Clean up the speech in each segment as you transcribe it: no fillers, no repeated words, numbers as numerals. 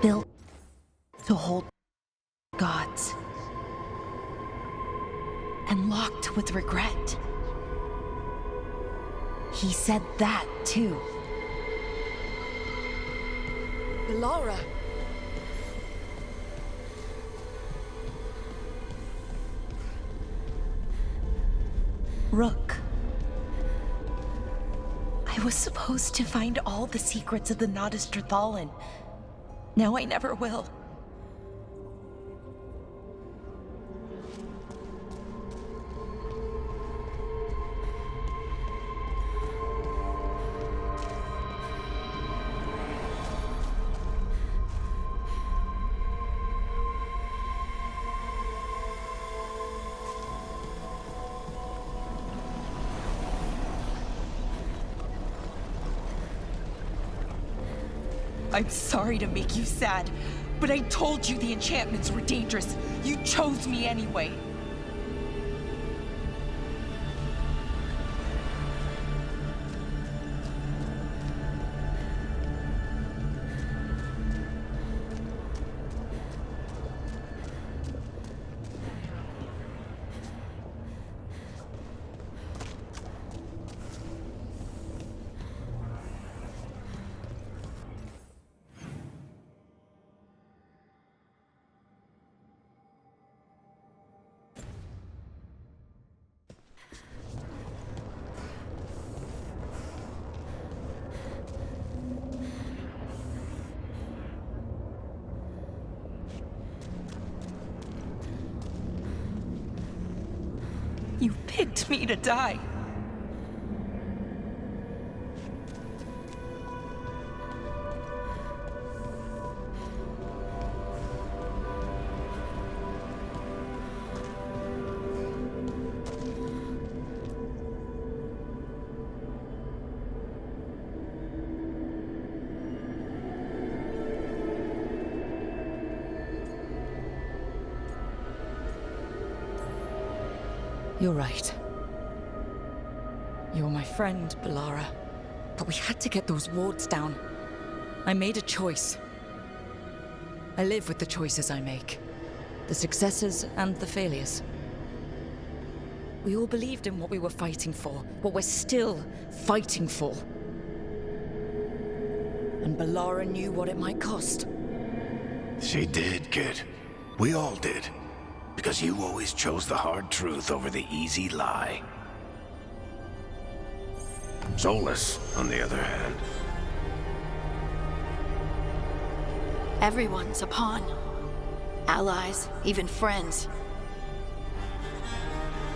built to hold gods, and locked with regret. He said that, too. Lara! Rook. I was supposed to find all the secrets of the Nodus Trithallan. Now I never will. I'm sorry to make you sad, but I told you the enchantments were dangerous. You chose me anyway. You picked me to die. You're right. You're my friend, Balara. But we had to get those wards down. I made a choice. I live with the choices I make. The successes and the failures. We all believed in what we were fighting for, what we're still fighting for. And Balara knew what it might cost. She did, kid. We all did. Because you always chose the hard truth over the easy lie. Solus, on the other hand. Everyone's a pawn. Allies, even friends.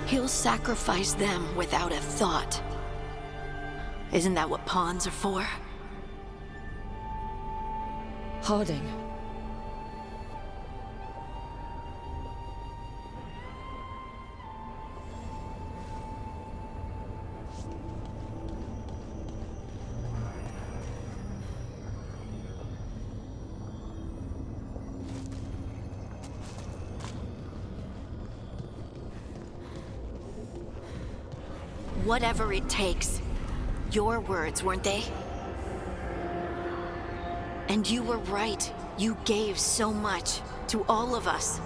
He'll sacrifice them without a thought. Isn't that what pawns are for? Harding. Whatever it takes. Your words, weren't they? And you were right. You gave so much to all of us.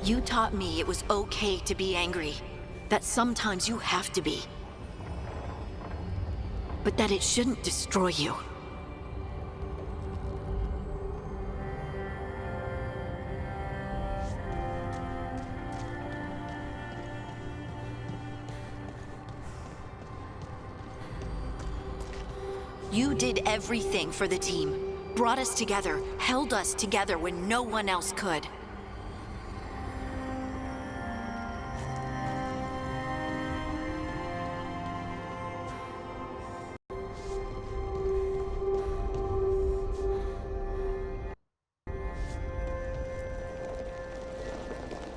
You taught me it was okay to be angry. That sometimes you have to be. But that it shouldn't destroy you. You did everything for the team. Brought us together, held us together when no one else could.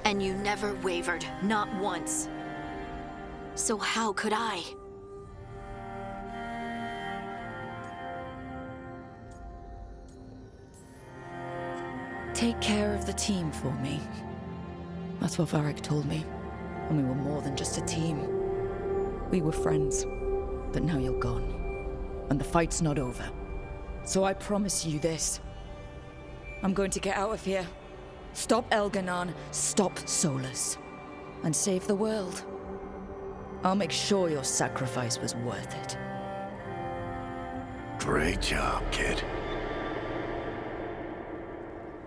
And you never wavered, not once. So how could I? Take care of the team for me. That's what Varric told me. And we were more than just a team. We were friends. But now you're gone. And the fight's not over. So I promise you this. I'm going to get out of here. Stop Elganon, stop Solus. And save the world. I'll make sure your sacrifice was worth it. Great job, kid.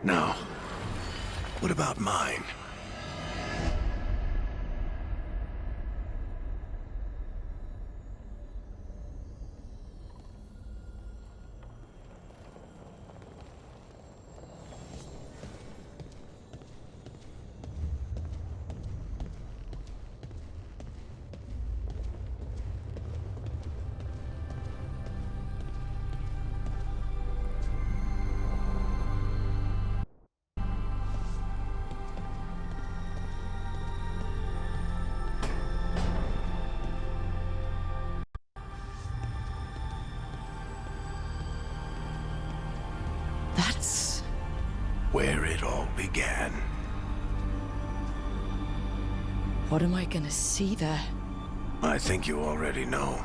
Now, what about mine? That's Where it all began. what am I gonna see there? I think you already know.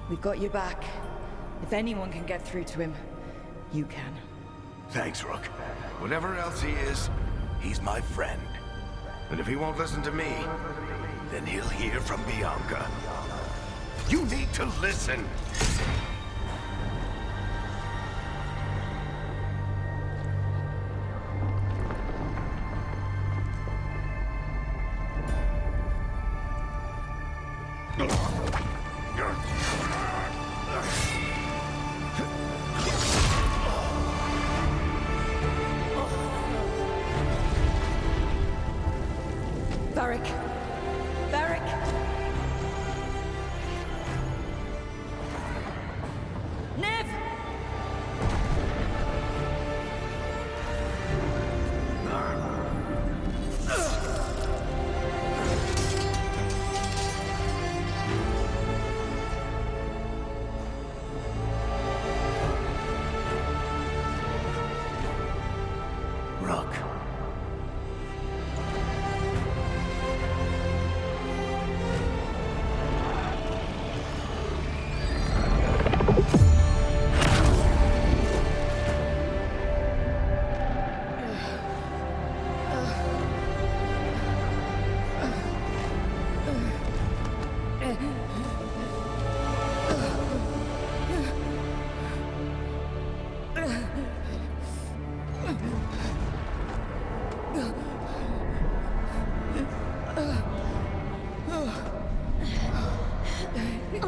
We've got you back. If anyone can get through to him, you can. Thanks, Rook. Whatever else he is, he's my friend. And if he won't listen to me, then he'll hear from Bianca. You need to listen! Varric! Varric! Nev! Rook.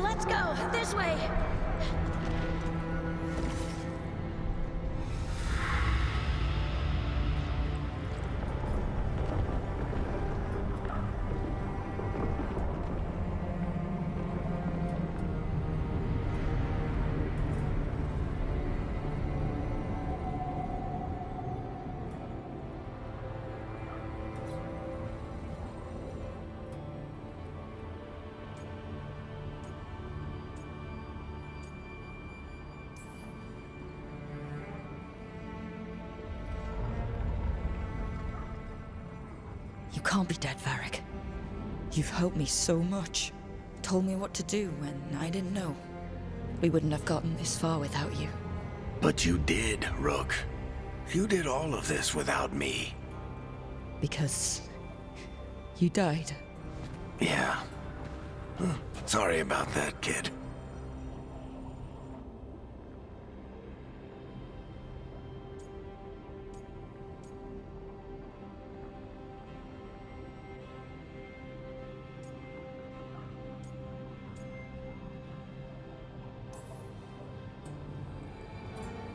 Let's go! This way! You can't be dead, Varric. You've helped me so much. Told me what to do when I didn't know. We wouldn't have gotten this far without you. But you did, Rook. You did all of this without me. Because you died. Yeah. Sorry about that, kid.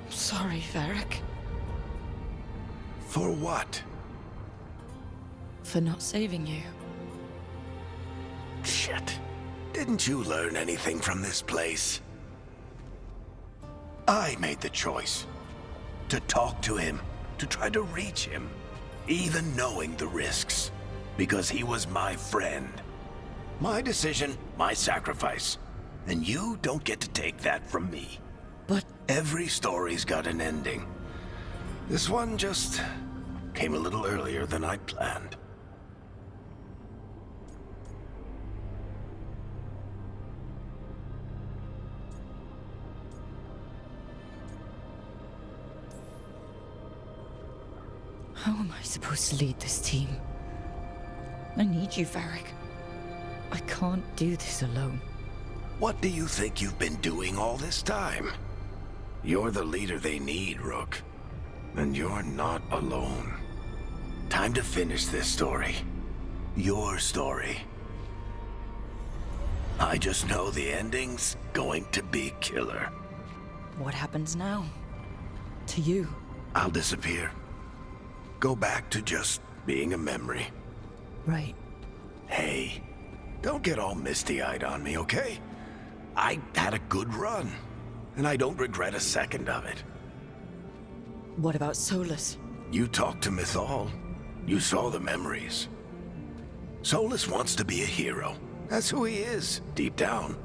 Sorry, Varric. For what? For not saving you. Shit. Didn't you learn anything from this place? I made the choice. To talk to him. To try to reach him. Even knowing the risks. Because he was my friend. My decision, my sacrifice. And you don't get to take that from me. But Every story's got an ending. This one just came a little earlier than I'd planned. how am I supposed to lead this team? I need you, Varric. I can't do this alone. What do you think you've been doing all this time? You're the leader they need, Rook. And you're not alone. Time to finish this story. Your story. I just know the ending's going to be killer. What happens now? To you? I'll disappear. Go back to just being a memory. Right. Hey, don't get all misty-eyed on me, okay? I had a good run, and I don't regret a second of it. What about Solus? You talked to Mythal. You saw the memories. Solus wants to be a hero. That's who he is, deep down.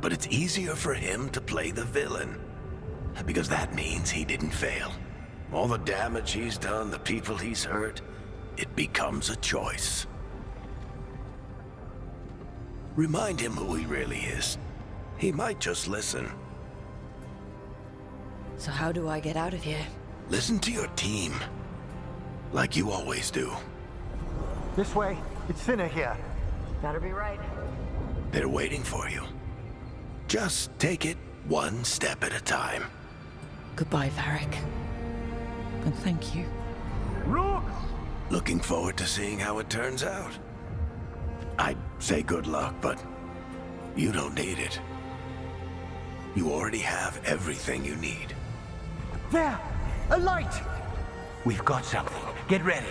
But it's easier for him to play the villain. Because that means he didn't fail. All the damage he's done, the people he's hurt, it becomes a choice. Remind him who he really is. He might just listen. So how do I get out of here? Listen to your team. Like you always do. This way. It's thinner here. Better be right. They're waiting for you. Just take it one step at a time. Goodbye, Varric. And thank you. Look! Looking forward to seeing how it turns out. I'd say good luck, but you don't need it. You already have everything you need. There! A light! We've got something. Get ready.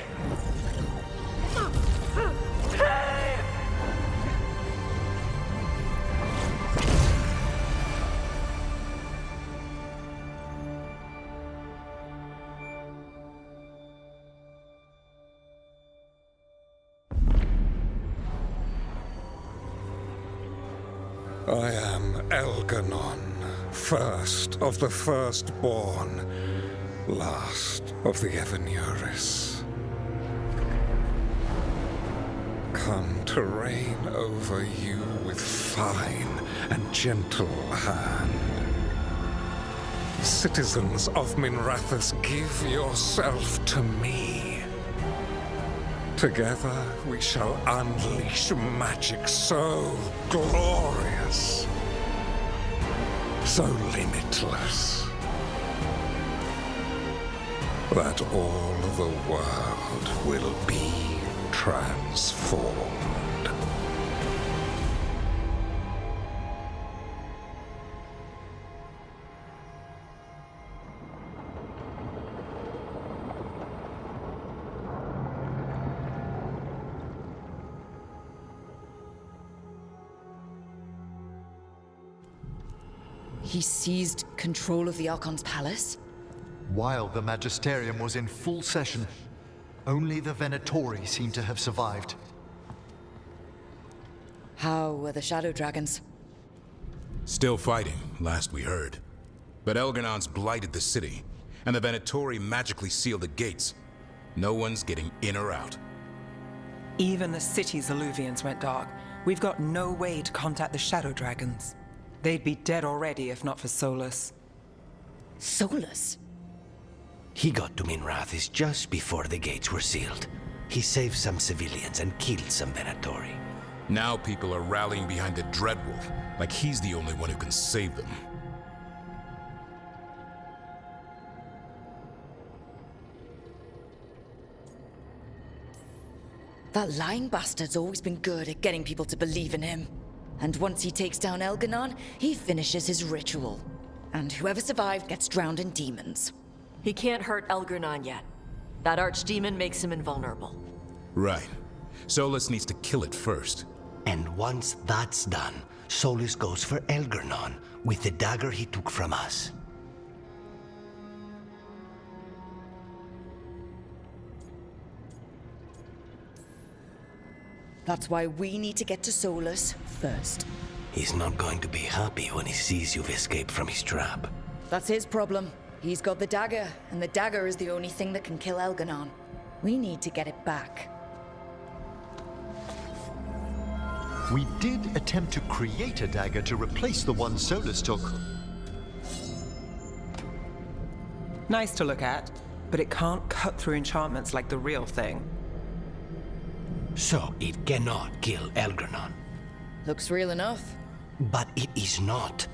I am Elganon, first of the firstborn, last of the Evenuris. Come to reign over you with fine and gentle hand. Citizens of Minrathous, give yourself to me. Together we shall unleash magic so glorious, so limitless, that all the world will be transformed. He seized control of the Archon's palace? While the Magisterium was in full session, only the Venatori seem to have survived. How were the Shadow Dragons? Still fighting, last we heard. But Elganon's blighted the city, and the Venatori magically sealed the gates. No one's getting in or out. Even the city's Illuvians went dark. We've got no way to contact the Shadow Dragons. They'd be dead already if not for Solus. Solus? He got to Minrathous just before the gates were sealed. He saved some civilians and killed some Venatori. Now people are rallying behind the Dreadwolf, like he's the only one who can save them. That lying bastard's always been good at getting people to believe in him. And once he takes down Elganon, he finishes his ritual. And whoever survived gets drowned in demons. He can't hurt Elgarnon yet. That archdemon makes him invulnerable. Right. Solus needs to kill it first. And once that's done, Solus goes for Elgarnon with the dagger he took from us. That's why we need to get to Solus first. He's not going to be happy when he sees you've escaped from his trap. That's his problem. He's got the dagger, and the dagger is the only thing that can kill Elganon. We need to get it back. We did attempt to create a dagger to replace the one Solus took. Nice to look at, but it can't cut through enchantments like the real thing. So it cannot kill Elgarnon. Looks real enough. But it is not.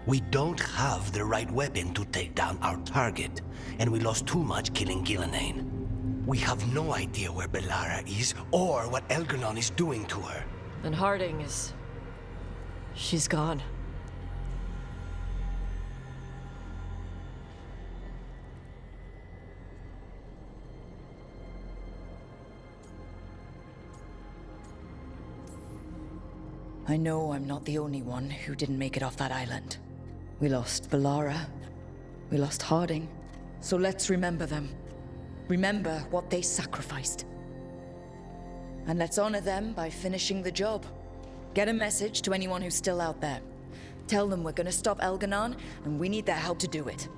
We don't have the right weapon to take down our target, and we lost too much killing Gillenane. We have no idea where Bellara is, or what Elgarnon is doing to her. And Harding is... she's gone. I know I'm not the only one who didn't make it off that island. We lost Bellara. We lost Harding. So let's remember them. Remember what they sacrificed. And let's honor them by finishing the job. Get a message to anyone who's still out there. Tell them we're gonna stop Elganon, and we need their help to do it.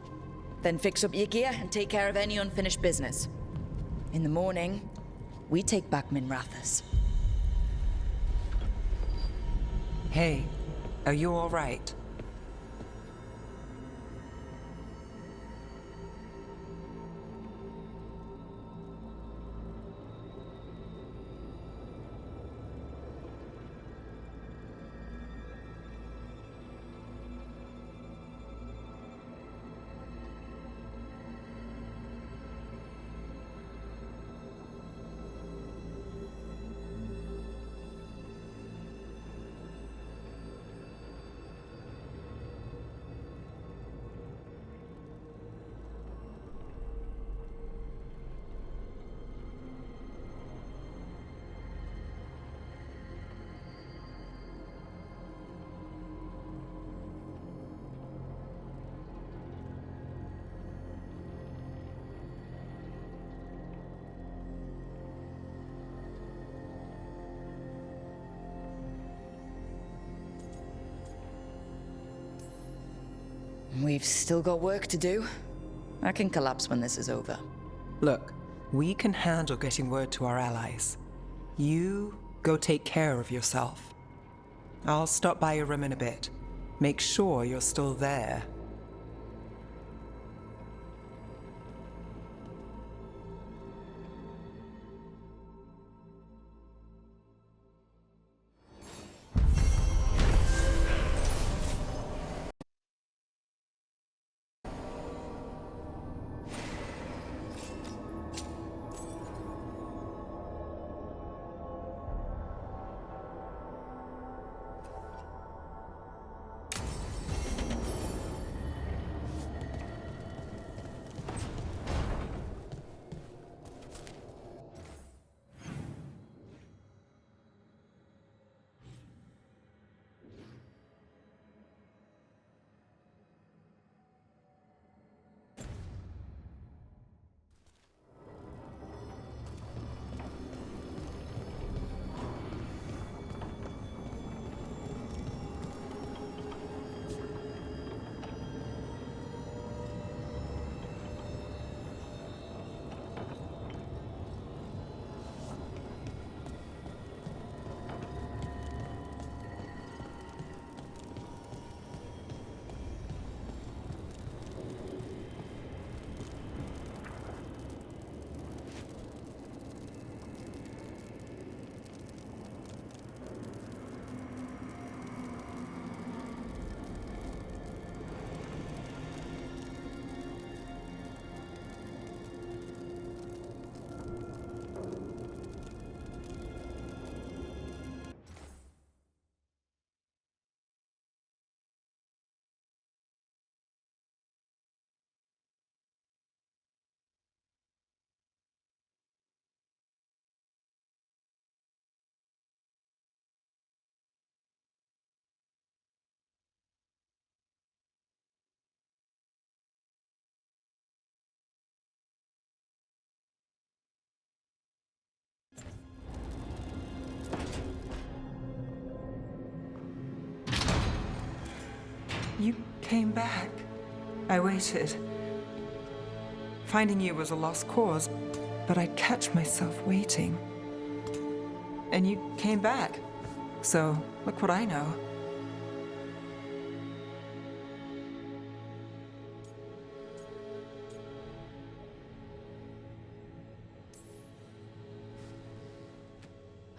Then fix up your gear and take care of any unfinished business. In the morning, we take back Minrathous. Hey, are you all right? We've still got work to do. I can collapse when this is over. Look, we can handle getting word to our allies. You go take care of yourself. I'll stop by your room in a bit. Make sure you're still there. You came back. I waited. Finding you was a lost cause, but I'd catch myself waiting. And you came back. So, look what I know.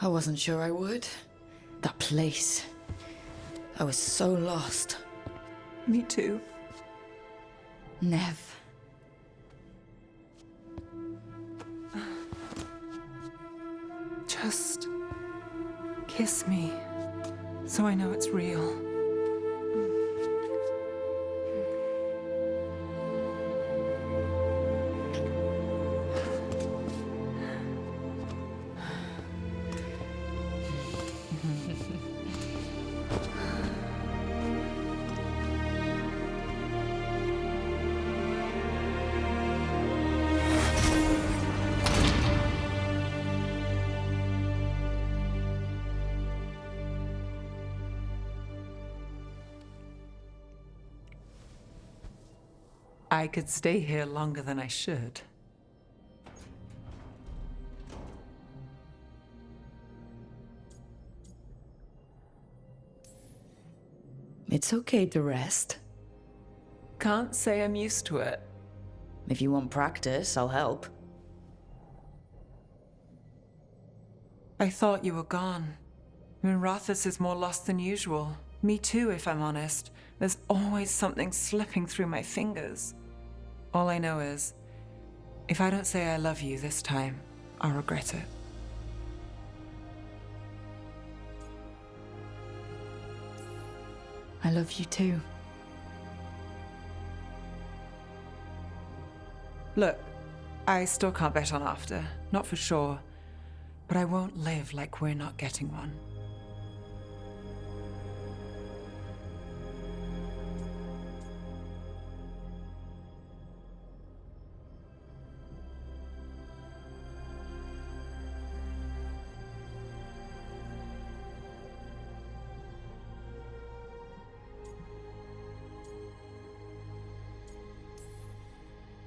I wasn't sure I would. That place. I was so lost. Me too. Nev. Just kiss me, so I know it's real. I could stay here longer than I should. It's okay to rest. Can't say I'm used to it. If you want practice, I'll help. I thought you were gone. Rathus is more lost than usual. Me too, if I'm honest. There's always something slipping through my fingers. All I know is, if I don't say I love you this time, I'll regret it. I love you too. Look, I still can't bet on after, not for sure. But I won't live like we're not getting one.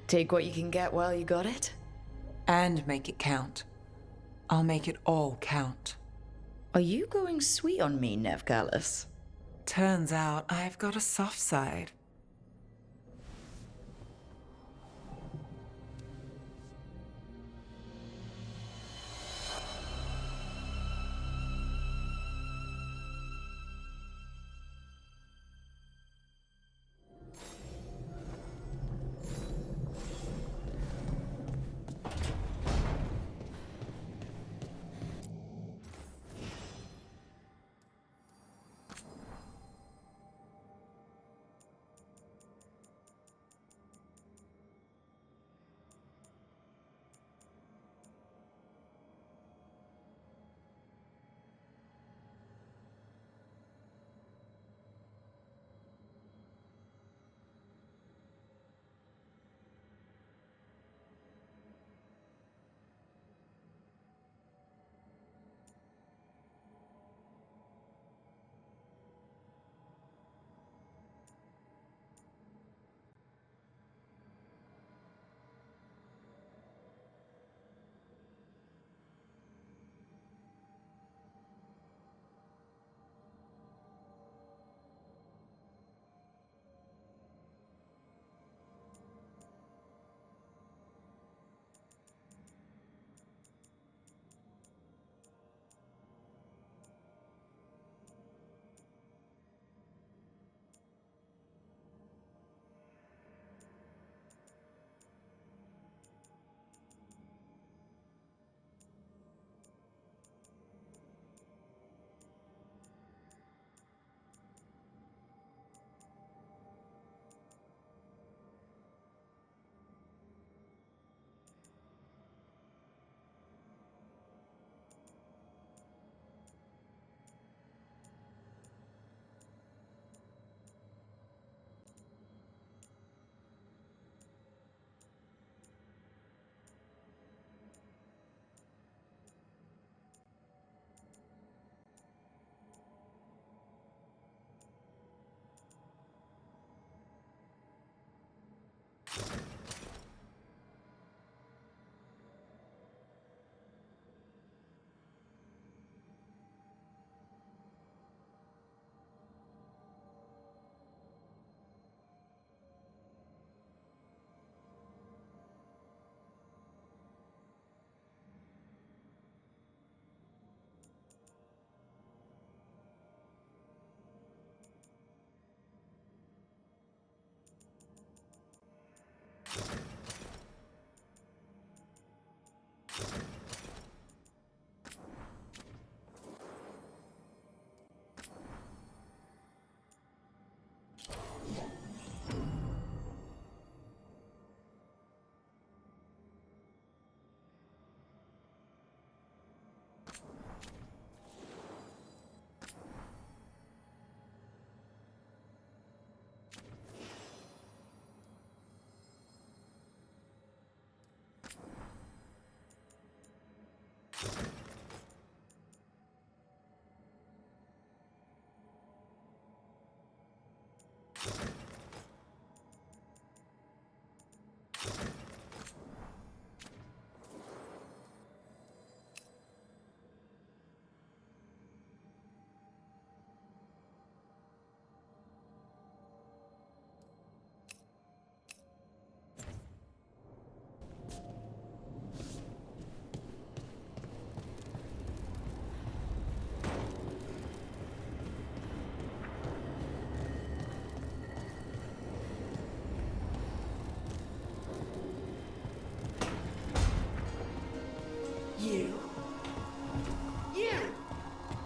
Take what you can get while you got it? And make it count. I'll make it all count. Are you going sweet on me, Nevgalis? Turns out I've got a soft side.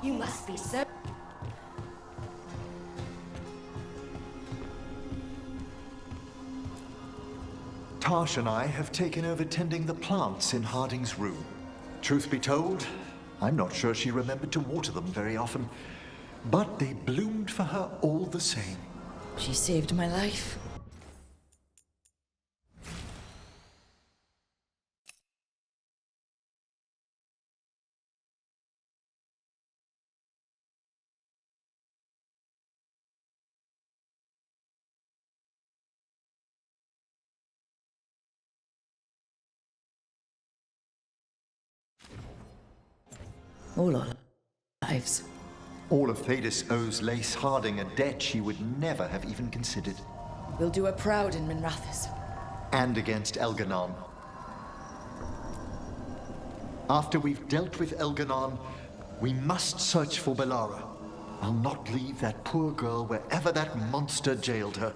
You must be so... Tash and I have taken over tending the plants in Harding's room. Truth be told, I'm not sure she remembered to water them very often, but they bloomed for her all the same. She saved my life. All our lives. All of Thedas owes Lace Harding a debt she would never have even considered. We'll do her proud in Minrathous. And against Elganon. After we've dealt with Elganon, we must search for Bellara. I'll not leave that poor girl wherever that monster jailed her.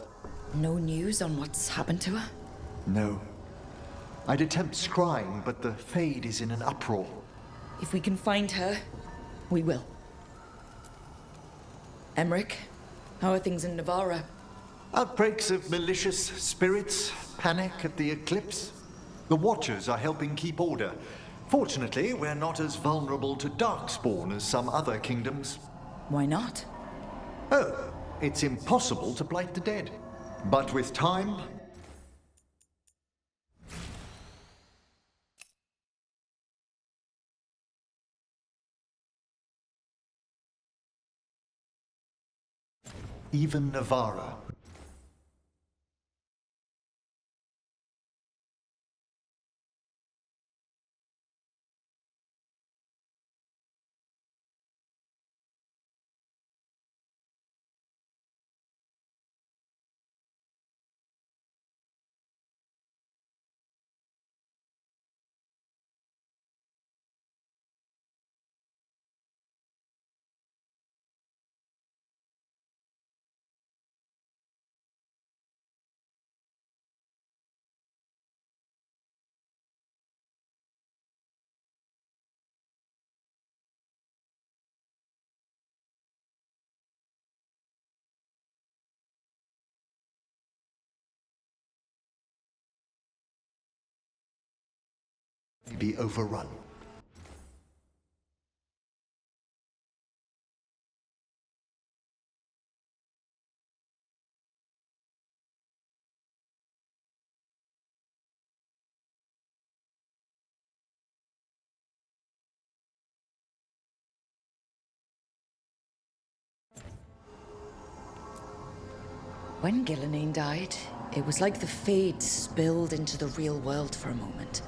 No news on what's happened to her? No. I'd attempt scrying, but the Fade is in an uproar. If we can find her, we will. Emmerich, how are things in Navarra? Outbreaks of malicious spirits, panic at the eclipse. The Watchers are helping keep order. Fortunately, we're not as vulnerable to Darkspawn as some other kingdoms. Why not? Oh, it's impossible to blight the dead. But with time... even Navarra. Be overrun. When Gillenane died, it was like the Fade spilled into the real world for a moment.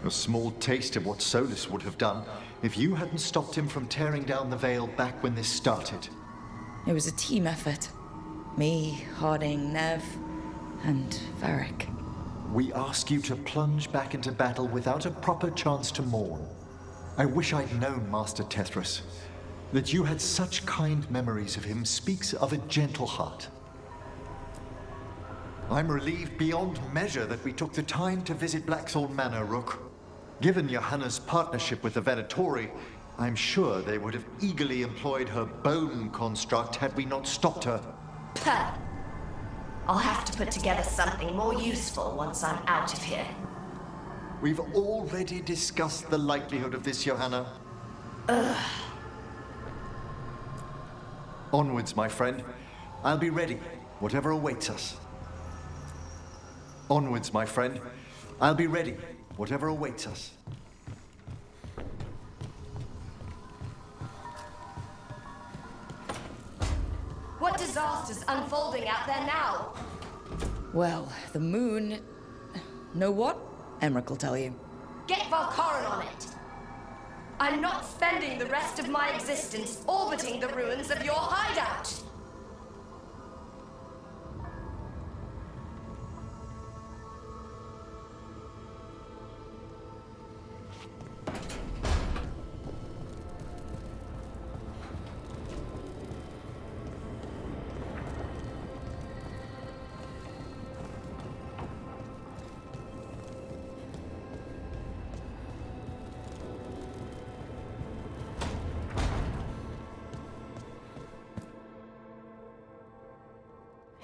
A small taste of what Solus would have done if you hadn't stopped him from tearing down the Veil back when this started. It was a team effort. Me, Harding, Nev, and Varric. We ask you to plunge back into battle without a proper chance to mourn. I wish I'd known Master Tethras. That you had such kind memories of him speaks of a gentle heart. I'm relieved beyond measure that we took the time to visit Blackthorn Manor, Rook. Given Johanna's partnership with the Venatori, I'm sure they would have eagerly employed her bone construct had we not stopped her. Puh. I'll have to put together something more useful once I'm out of here. We've already discussed the likelihood of this, Johanna. Ugh. Onwards, my friend. I'll be ready, whatever awaits us. Onwards, my friend. I'll be ready, whatever awaits us. What disaster's unfolding out there now? Well, the moon... Know what? Emmerich will tell you. Get Valkaran on it! I'm not spending the rest of my existence orbiting the ruins of your hideout!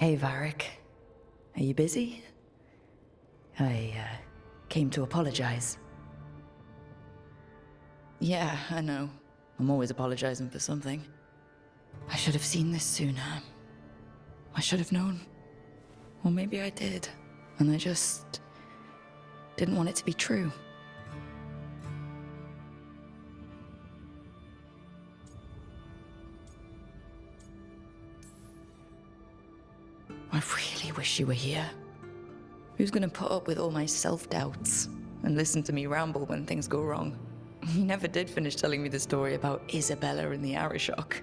Hey, Varric. Are you busy? I, came to apologize. Yeah, I know. I'm always apologizing for something. I should have seen this sooner. I should have known. Or maybe I did, and I just didn't want it to be true. I really wish you were here. Who's gonna put up with all my self-doubts and listen to me ramble when things go wrong? He never did finish telling me the story about Isabella and the Arishok.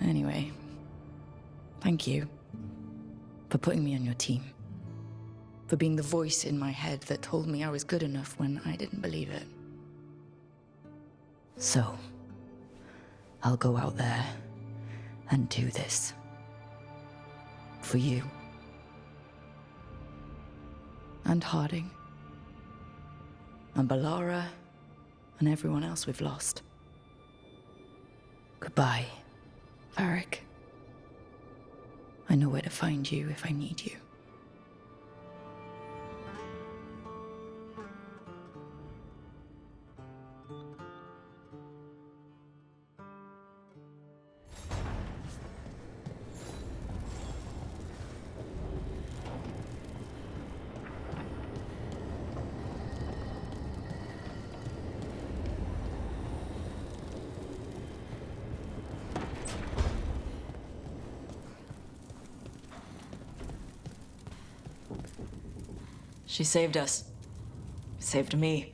Anyway, thank you for putting me on your team. For being the voice in my head that told me I was good enough when I didn't believe it. So, I'll go out there and do this. For you. And Harding. And Balara. And everyone else we've lost. Goodbye, Varric. I know where to find you if I need you. She saved us. Saved me.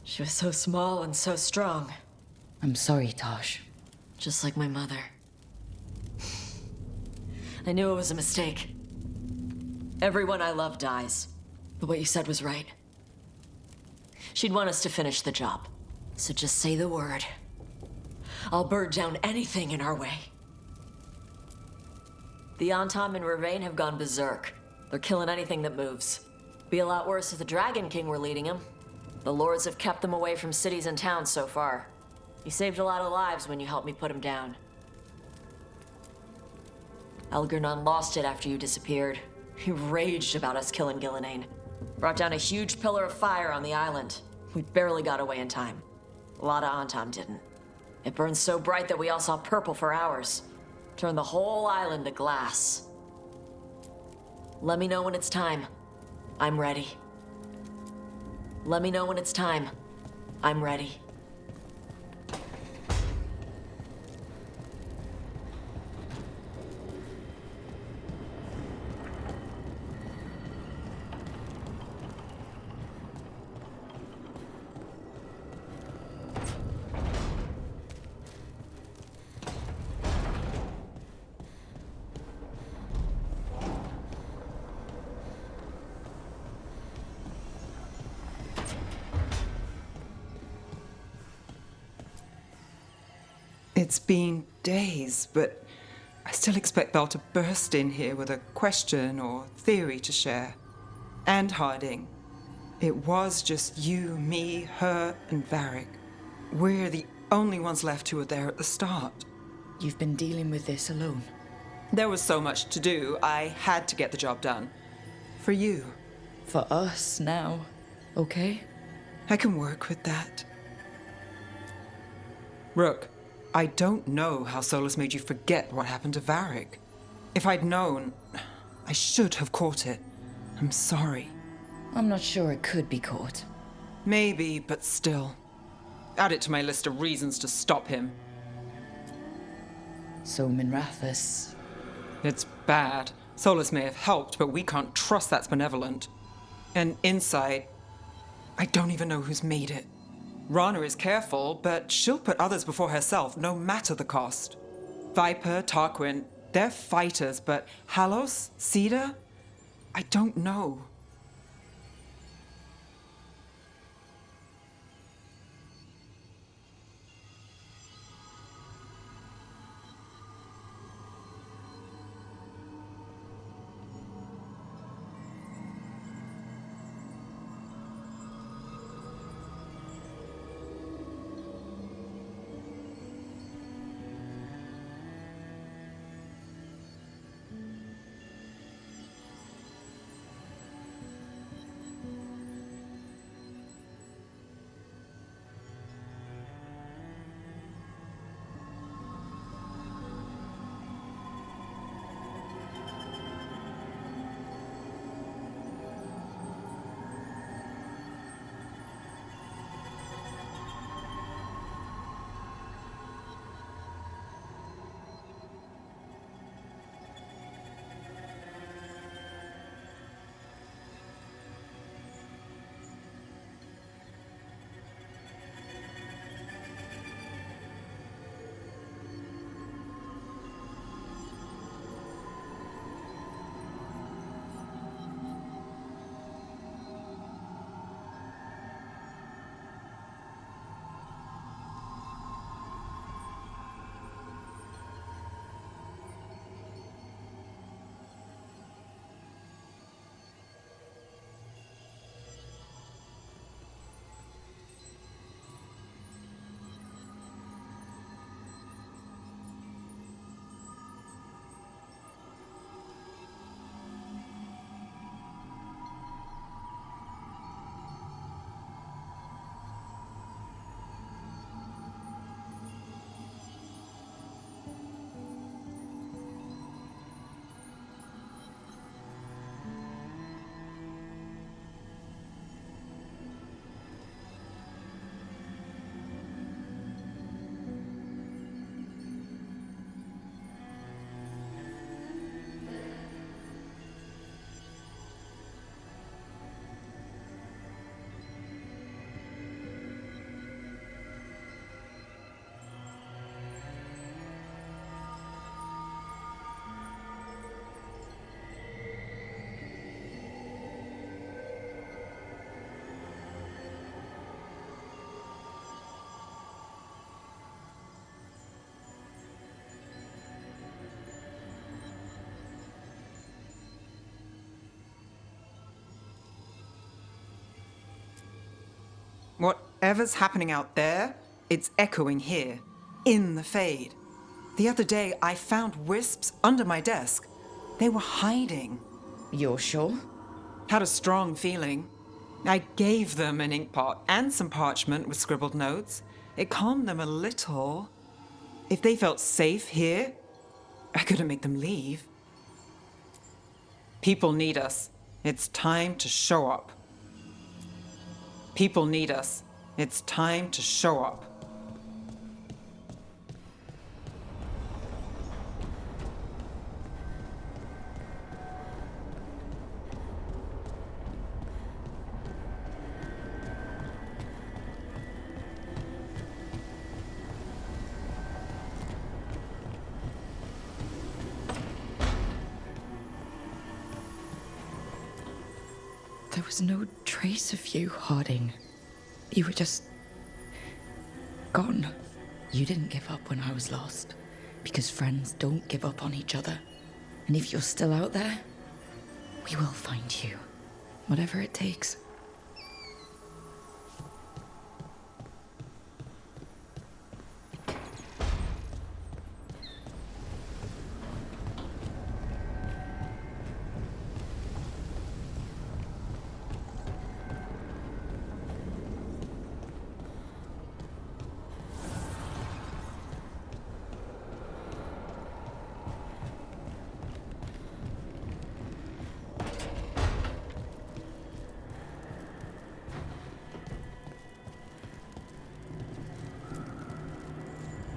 She was so small and so strong. I'm sorry, Tosh. Just like my mother. I knew it was a mistake. Everyone I love dies. But what you said was right. She'd want us to finish the job. So just say the word. I'll burn down anything in our way. The Antam and Ravain have gone berserk. They're killing anything that moves. Be a lot worse if the Dragon King were leading them. The lords have kept them away from cities and towns so far. You saved a lot of lives when you helped me put him down. Elgernon lost it after you disappeared. He raged about us killing Gillenane. Brought down a huge pillar of fire on the island. We barely got away in time. A lot of Antam didn't. It burned so bright that we all saw purple for hours. Turned the whole island to glass. Let me know when it's time. I'm ready. Let me know when it's time. I'm ready. It's been days, but I still expect Val to burst in here with a question or theory to share. And Harding. It was just you, me, her, and Varric. We're the only ones left who were there at the start. You've been dealing with this alone. There was so much to do, I had to get the job done. For you. For us now, okay? I can work with that. Rook, I don't know how Solus made you forget what happened to Varric. If I'd known, I should have caught it. I'm sorry. I'm not sure it could be caught. Maybe, but still. Add it to my list of reasons to stop him. So Minrathous... It's bad. Solus may have helped, but we can't trust that's benevolent. And inside, I don't even know who's made it. Rana is careful, but she'll put others before herself, no matter the cost. Viper, Tarquin, they're fighters, but Halos, Cedar? I don't know. whatever's happening out there, it's echoing here, in the Fade. The other day, I found wisps under my desk. They were hiding. You're sure? Had a strong feeling. I gave them an inkpot and some parchment with scribbled notes. It calmed them a little. If they felt safe here, I couldn't make them leave. People need us. It's time to show up. People need us. It's time to show up. There was no trace of you, Harding. You were just... gone. You didn't give up when I was lost, because friends don't give up on each other. And if you're still out there, we will find you. Whatever it takes.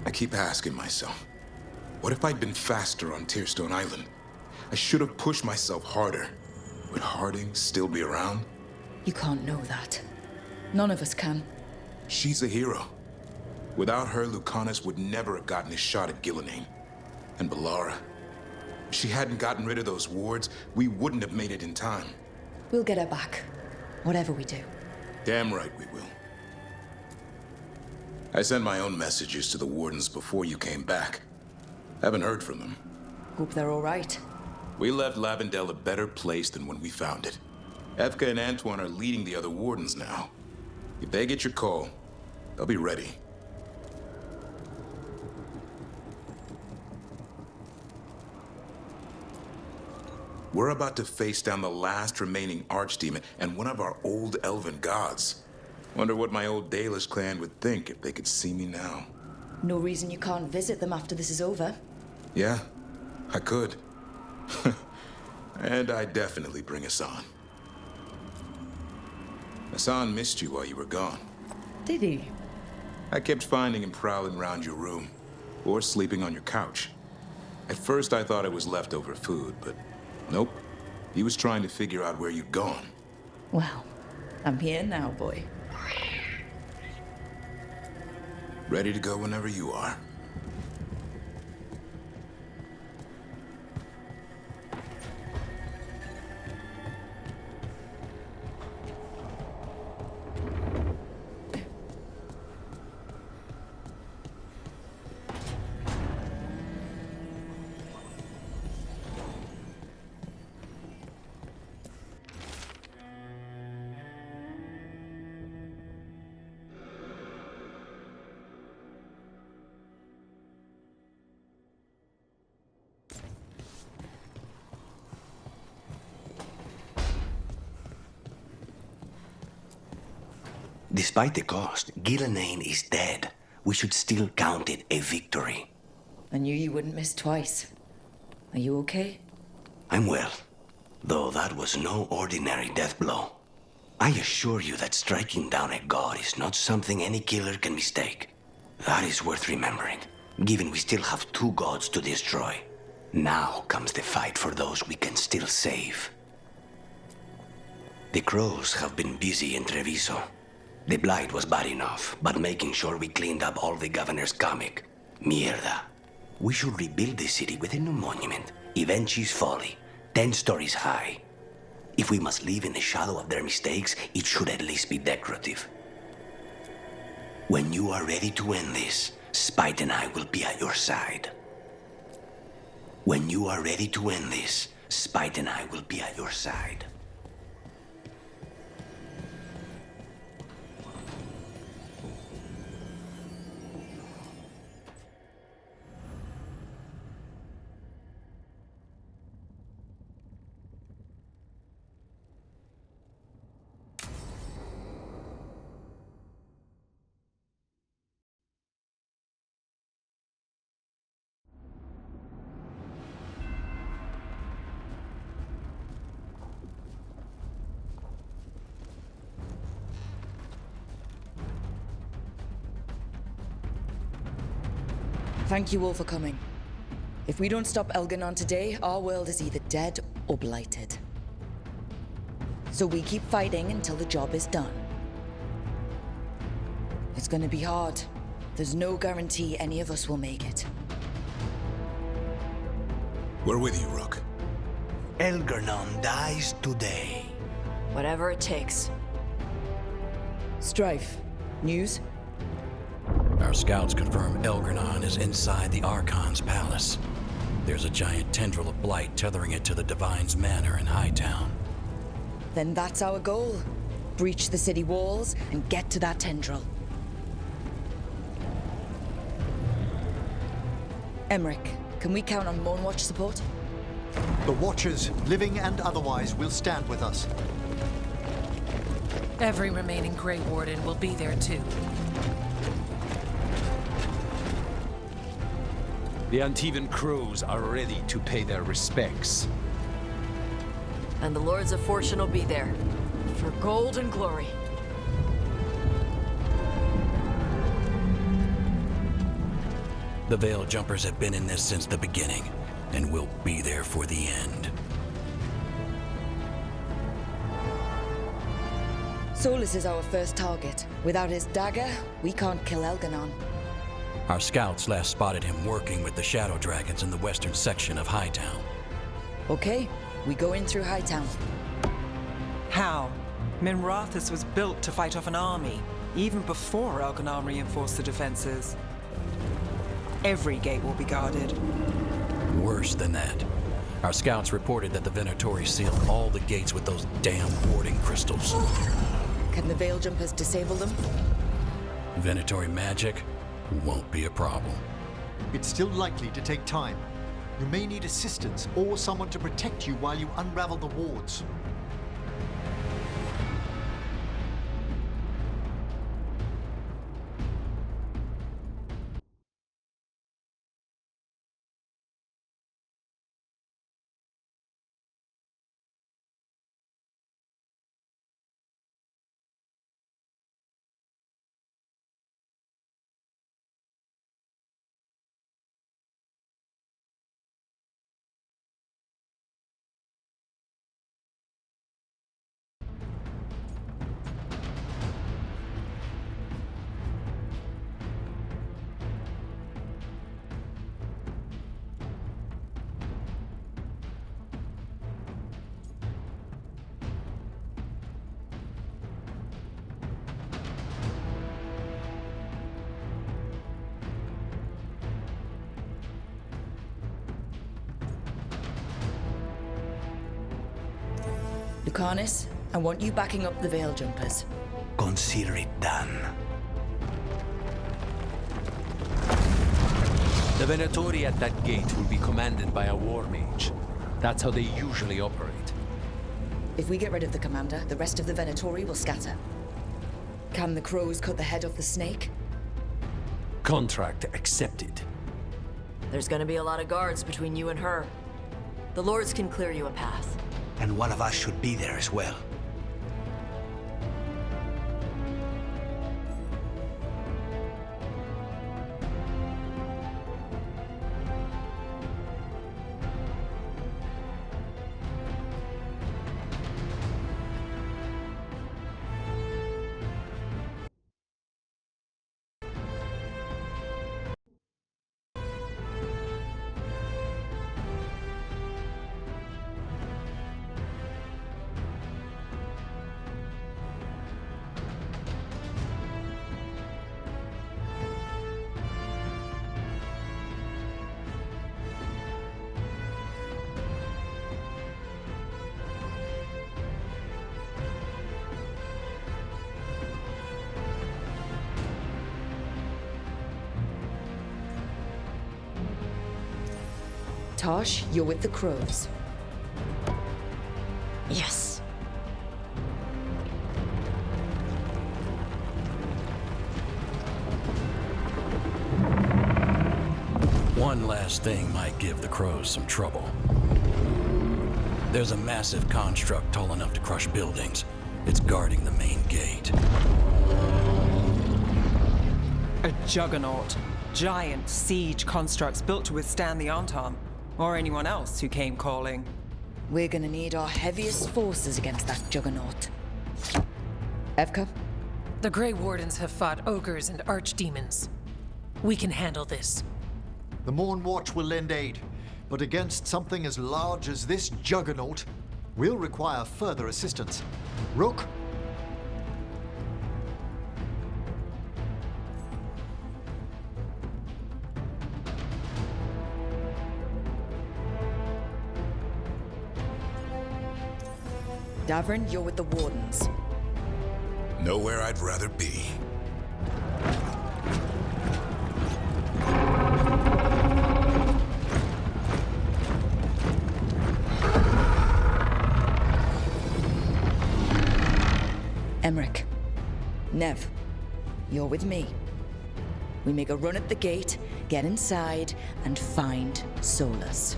I keep asking myself, what if I'd been faster on Tearstone Island? I should have pushed myself harder. Would Harding still be around? You can't know that. None of us can. She's a hero. Without her, Lucanus would never have gotten his shot at Gillenane. And Bellara. If she hadn't gotten rid of those wards, we wouldn't have made it in time. We'll get her back. Whatever we do. Damn right we will. I sent my own messages to the wardens before you came back. Haven't heard from them. Hope they're all right. We left Lavendel a better place than when we found it. Efka and Antoine are leading the other wardens now. If they get your call, they'll be ready. We're about to face down the last remaining archdemon and one of our old elven gods. Wonder what my old Dalish clan would think if they could see me now. No reason you can't visit them after this is over. Yeah, I could. And I'd definitely bring Hassan. Hassan missed you while you were gone. Did he? I kept finding him prowling around your room, or sleeping on your couch. At first I thought it was leftover food, but nope. He was trying to figure out where you'd gone. Well, I'm here now, boy. Ready to go whenever you are. Despite the cost, Gillenane is dead. We should still count it a victory. I knew you wouldn't miss twice. Are you okay? I'm well, though that was no ordinary death blow. I assure you that striking down a god is not something any killer can mistake. That is worth remembering, given we still have 2 gods to destroy. Now comes the fight for those we can still save. The crows have been busy in Treviso. The blight was bad enough, but making sure we cleaned up all the governor's comic. Mierda. We should rebuild the city with a new monument, Evenchi's Folly, 10 stories high. If we must live in the shadow of their mistakes, it should at least be decorative. When you are ready to end this, Spite and I will be at your side. When you are ready to end this, Spite and I will be at your side. Thank you all for coming. If we don't stop Elganon today, our world is either dead or blighted. So we keep fighting until the job is done. It's gonna be hard. There's no guarantee any of us will make it. We're with you, Rook. Elganon dies today. Whatever it takes. Strife, news? Our scouts confirm Elganon is inside the Archon's palace. There's a giant tendril of blight tethering it to the Divine's manor in Hightown. Then that's our goal. Breach the city walls and get to that tendril. Emmerich, can we count on Moonwatch support? The Watchers, living and otherwise, will stand with us. Every remaining Grey Warden will be there too. The Antivan crows are ready to pay their respects. And the Lords of Fortune will be there. For gold and glory. The Veil Jumpers have been in this since the beginning, and will be there for the end. Solus is our first target. Without his dagger, we can't kill Elganon. Our scouts last spotted him working with the Shadow Dragons in the western section of Hightown. Okay, we go in through Hightown. How? Minrathous was built to fight off an army, even before Elganon reinforced the defenses. Every gate will be guarded. Worse than that. Our scouts reported that the Venatori sealed all the gates with those damn warding crystals. Can the Veil Jumpers disable them? Venatori magic won't be a problem. It's still likely to take time. You may need assistance or someone to protect you while you unravel the wards. Lucanus, I want you backing up the Veil Jumpers. Consider it done. The Venatori at that gate will be commanded by a war mage. That's how they usually operate. If we get rid of the commander, the rest of the Venatori will scatter. Can the crows cut the head off the snake? Contract accepted. There's gonna be a lot of guards between you and her. The Lords can clear you a path. And one of us should be there as well. Tosh, you're with the crows. Yes. One last thing might give the crows some trouble. There's a massive construct tall enough to crush buildings. It's guarding the main gate. A juggernaut. giant siege constructs built to withstand the Anton, or anyone else who came calling. We're gonna need our heaviest forces against that juggernaut. Evka? The Grey Wardens have fought ogres and archdemons. We can handle this. The Morn Watch will lend aid, but against something as large as this juggernaut, we'll require further assistance. Rook? Davrin, you're with the Wardens. Nowhere I'd rather be. Emmerich. Nev, you're with me. We make a run at the gate, get inside, and find Solus.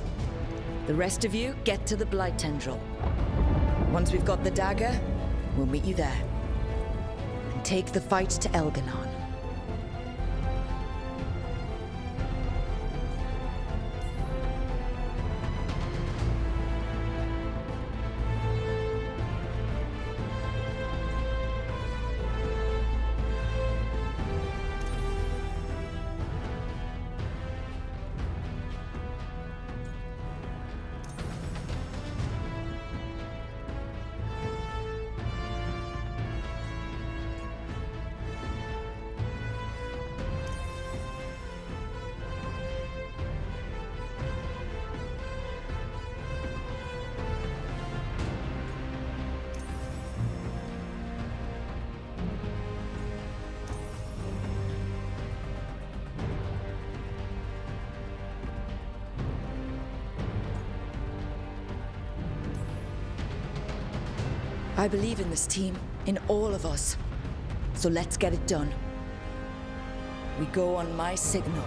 The rest of you get to the Blight Tendril. Once we've got the dagger, we'll meet you there. And take the fight to Elganon. I believe in this team, in all of us. So let's get it done. We go on my signal.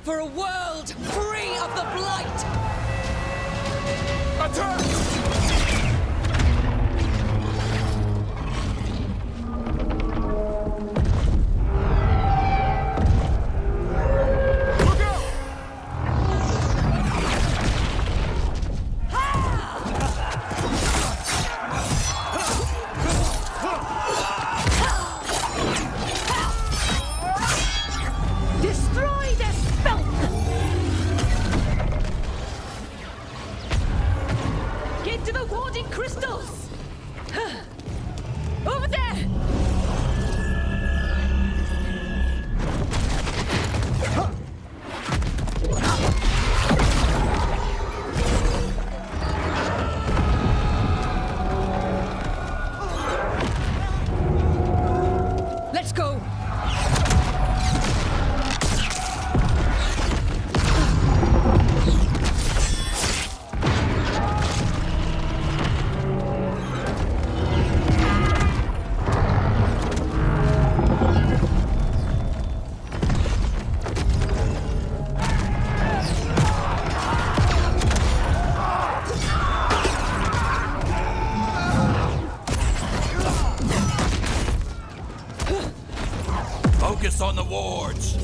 For a world free of the Blight! Attack! Focus on the wards.